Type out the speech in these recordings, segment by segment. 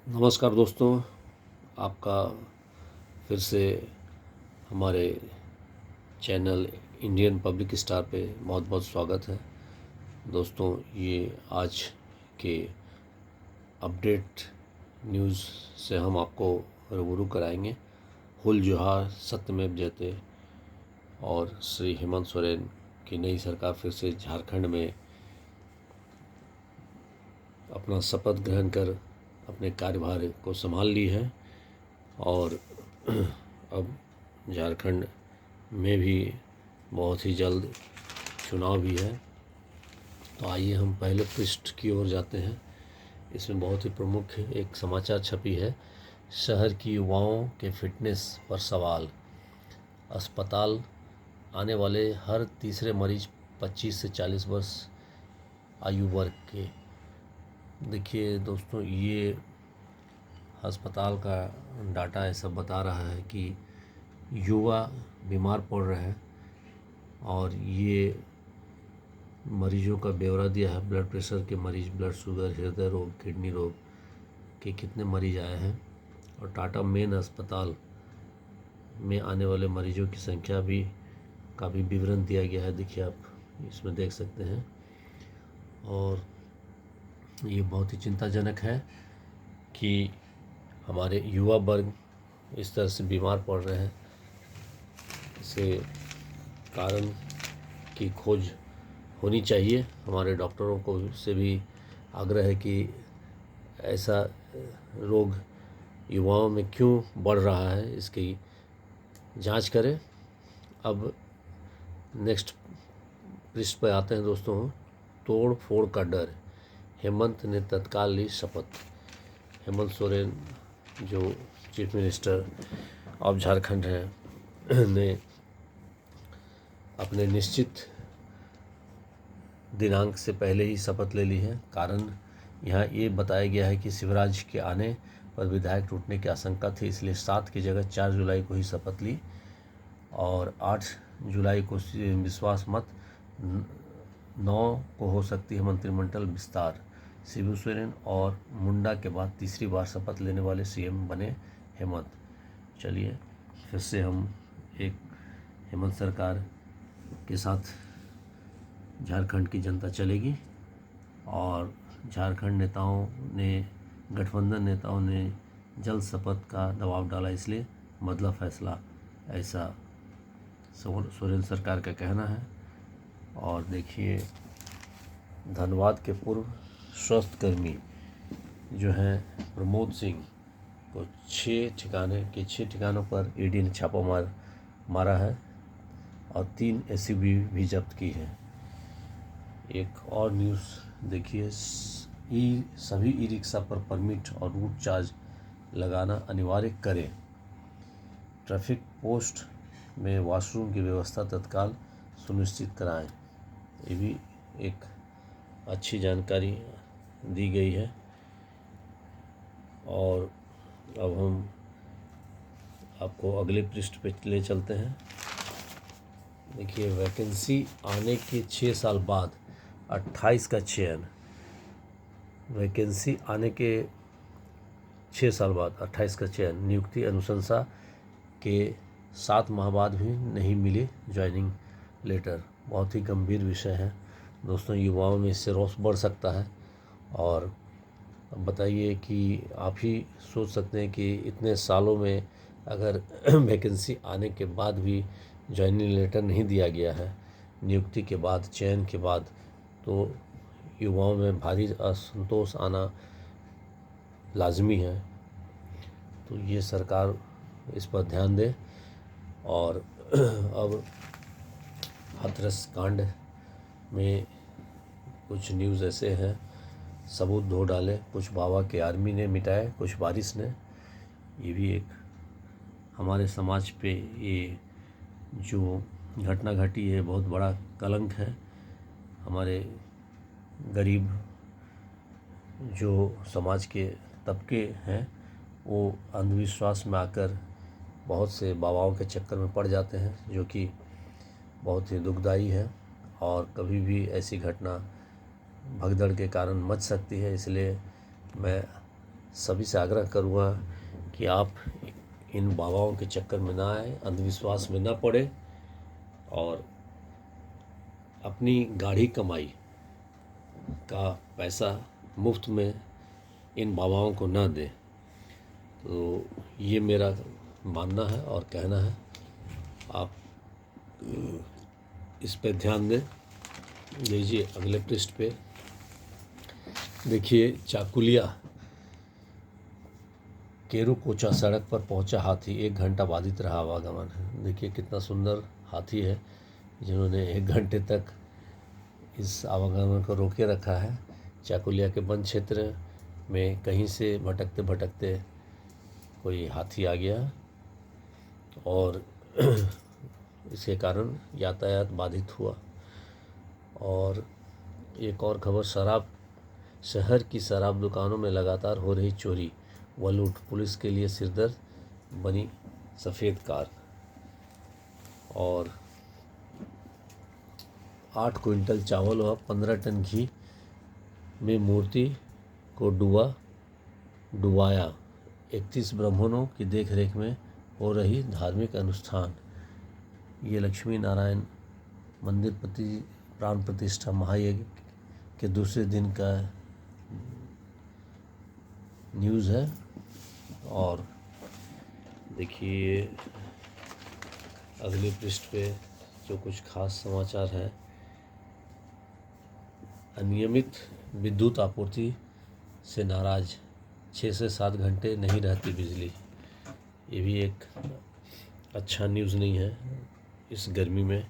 नमस्कार दोस्तों, आपका फिर से हमारे चैनल इंडियन पब्लिक स्टार पे बहुत बहुत स्वागत है। दोस्तों, ये आज के अपडेट न्यूज़ से हम आपको रूबरू कराएंगे। हुल जोहार, सत्यमेव जयते और श्री हेमंत सोरेन की नई सरकार फिर से झारखंड में अपना शपथ ग्रहण कर अपने कार्यभार को संभाल ली है और अब झारखंड में भी बहुत ही जल्द चुनाव भी है। तो आइए हम पहले पृष्ठ की ओर जाते हैं। इसमें बहुत ही प्रमुख एक समाचार छपी है। शहर की युवाओं के फिटनेस पर सवाल। अस्पताल आने वाले हर तीसरे मरीज 25 से 40 वर्ष आयु वर्ग के। देखिए दोस्तों, ये अस्पताल का डाटा ऐसा बता रहा है कि युवा बीमार पड़ रहे हैं और ये मरीजों का ब्यौरा दिया है। ब्लड प्रेशर के मरीज, ब्लड शुगर, हृदय रोग, किडनी रोग के कितने मरीज आए हैं और टाटा मेन अस्पताल में आने वाले मरीजों की संख्या भी का भी विवरण दिया गया है। देखिए, आप इसमें देख सकते हैं और ये बहुत ही चिंताजनक है कि हमारे युवा वर्ग इस तरह से बीमार पड़ रहे हैं। इसे कारण की खोज होनी चाहिए। हमारे डॉक्टरों को से भी आग्रह है कि ऐसा रोग युवाओं में क्यों बढ़ रहा है, इसकी जांच करें। अब नेक्स्ट पृष्ठ पर आते हैं दोस्तों। तोड़ फोड़ का डर, हेमंत ने तत्काल ली शपथ। हेमंत सोरेन जो चीफ मिनिस्टर ऑफ झारखंड हैं ने अपने निश्चित दिनांक से पहले ही शपथ ले ली है। कारण यहाँ ये बताया गया है कि शिवराज के आने पर विधायक टूटने की आशंका थी, इसलिए 7 की जगह 4 जुलाई को ही शपथ ली और 8 जुलाई को विश्वास मत, 9 को हो सकती है मंत्रिमंडल विस्तार। शिबू सोरेन और मुंडा के बाद तीसरी बार शपथ लेने वाले सीएम बने हेमंत। चलिए फिर से हम एक हेमंत सरकार के साथ झारखंड की जनता चलेगी और झारखंड नेताओं ने, गठबंधन नेताओं ने जल्द शपथ का दबाव डाला, इसलिए बदला फैसला, ऐसा सोरेन सरकार का कहना है। और देखिए, धनबाद के पूर्व स्वास्थ्यकर्मी जो हैं प्रमोद सिंह को 6 ठिकानों पर ईडी ने छापा मारा है और 3 एसयूवी भी जब्त की है। एक और न्यूज़ देखिए, सभी ई रिक्शा पर परमिट और रूट चार्ज लगाना अनिवार्य करें। ट्रैफिक पोस्ट में वॉशरूम की व्यवस्था तत्काल सुनिश्चित कराएं। ये भी एक अच्छी जानकारी दी गई है। और अब हम आपको अगले पृष्ठ पे ले चलते हैं। देखिए, वैकेंसी आने के 6 साल बाद 28 का चयन। वैकेंसी आने के 6 साल बाद 28 का चयन। नियुक्ति अनुशंसा के 7 माह बाद भी नहीं मिली ज्वाइनिंग लेटर। बहुत ही गंभीर विषय है दोस्तों। युवाओं में इससे रोष बढ़ सकता है। और अब बताइए कि आप ही सोच सकते हैं कि इतने सालों में अगर वैकेंसी आने के बाद भी ज्वाइनिंग लेटर नहीं दिया गया है नियुक्ति के बाद, चयन के बाद, तो युवाओं में भारी असंतोष आना लाजमी है। तो ये सरकार इस पर ध्यान दे। और अब हाथरस कांड में कुछ न्यूज़ ऐसे हैं, सबूत धो डाले, कुछ बाबा के आर्मी ने मिटाए, कुछ बारिश ने। ये भी एक हमारे समाज पे ये जो घटना घटी है बहुत बड़ा कलंक है। हमारे गरीब जो समाज के तबके हैं वो अंधविश्वास में आकर बहुत से बाबाओं के चक्कर में पड़ जाते हैं, जो कि बहुत ही दुखदाई है। और कभी भी ऐसी घटना भगदड़ के कारण मच सकती है। इसलिए मैं सभी से आग्रह करूँगा कि आप इन बाबाओं के चक्कर में ना आए, अंधविश्वास में ना पड़े और अपनी गाढ़ी कमाई का पैसा मुफ्त में इन बाबाओं को ना दें। तो ये मेरा मानना है और कहना है, आप इस पे ध्यान दें। लीजिए अगले पृष्ठ पे देखिए, चाकुलिया केरुकोचा सड़क पर पहुंचा हाथी, 1 घंटा बाधित रहा आवागमन। देखिए कितना सुंदर हाथी है जिन्होंने 1 घंटे तक इस आवागमन को रोके रखा है। चाकुलिया के वन क्षेत्र में कहीं से भटकते भटकते कोई हाथी आ गया और इसके कारण यातायात बाधित हुआ। और एक और खबर, शहर की शराब दुकानों में लगातार हो रही चोरी व लूट, पुलिस के लिए सिरदर्द बनी सफ़ेद कार। और 8 क्विंटल चावल व 15 टन घी में मूर्ति को डुबाया। 31 ब्राह्मणों की देखरेख में हो रही धार्मिक अनुष्ठान। ये लक्ष्मी नारायण मंदिर प्राण प्रतिष्ठा महायज्ञ के दूसरे दिन का न्यूज़ है। और देखिए अगले पृष्ठ पे जो कुछ खास समाचार है, अनियमित विद्युत आपूर्ति से नाराज, 6 से 7 घंटे नहीं रहती बिजली। ये भी एक अच्छा न्यूज़ नहीं है इस गर्मी में।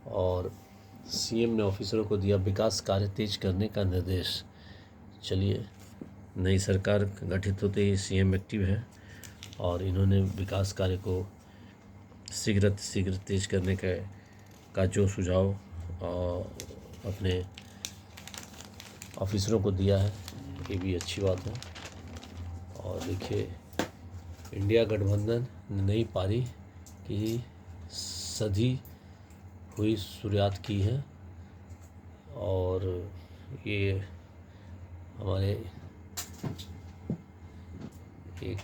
और सीएम ने ऑफिसरों को दिया विकास कार्य तेज करने का निर्देश। चलिए, नई सरकार गठित होते ही सीएम एक्टिव है और इन्होंने विकास कार्य को शीघ्र तेज करने का जो सुझाव अपने ऑफिसरों को दिया है, ये भी अच्छी बात है। और देखिए, इंडिया गठबंधन ने नई पारी की सधी हुई शुरुआत की है। और ये हमारे एक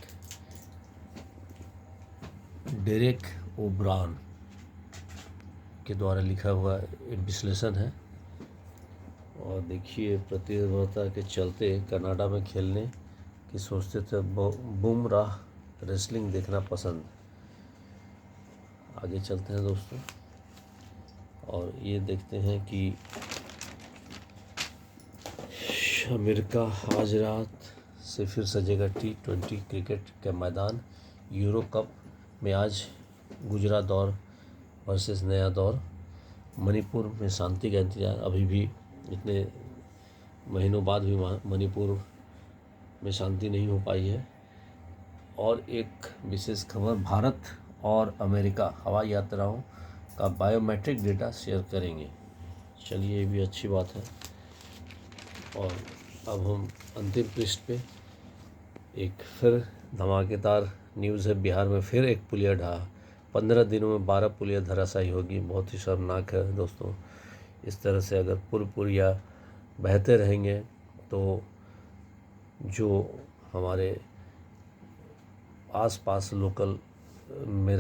डेरेक ओब्रान के द्वारा लिखा हुआ एक विश्लेषण है। और देखिए, प्रतिस्पर्धा के चलते कनाडा में खेलने की सोचते थे बुमराह, रेसलिंग देखना पसंद। आगे चलते हैं दोस्तों और ये देखते हैं कि अमेरिका आज रात से फिर सजेगा T20 क्रिकेट का मैदान। यूरो कप में आज गुजरा दौर वर्सेस नया दौर। मणिपुर में शांति का इंतजार, अभी भी इतने महीनों बाद भी मणिपुर में शांति नहीं हो पाई है। और एक विशेष खबर, भारत और अमेरिका हवाई यात्राओं का बायोमेट्रिक डेटा शेयर करेंगे। चलिए, ये भी अच्छी बात है। और अब हम अंतिम पृष्ठ पे एक फिर धमाकेदार न्यूज़ है। बिहार में फिर एक पुलिया ढहा, 15 दिनों में 12 पुलिया धराशायी होगी। बहुत ही शर्मनाक है दोस्तों। इस तरह से अगर पुलिया बहते रहेंगे तो जो हमारे आसपास लोकल में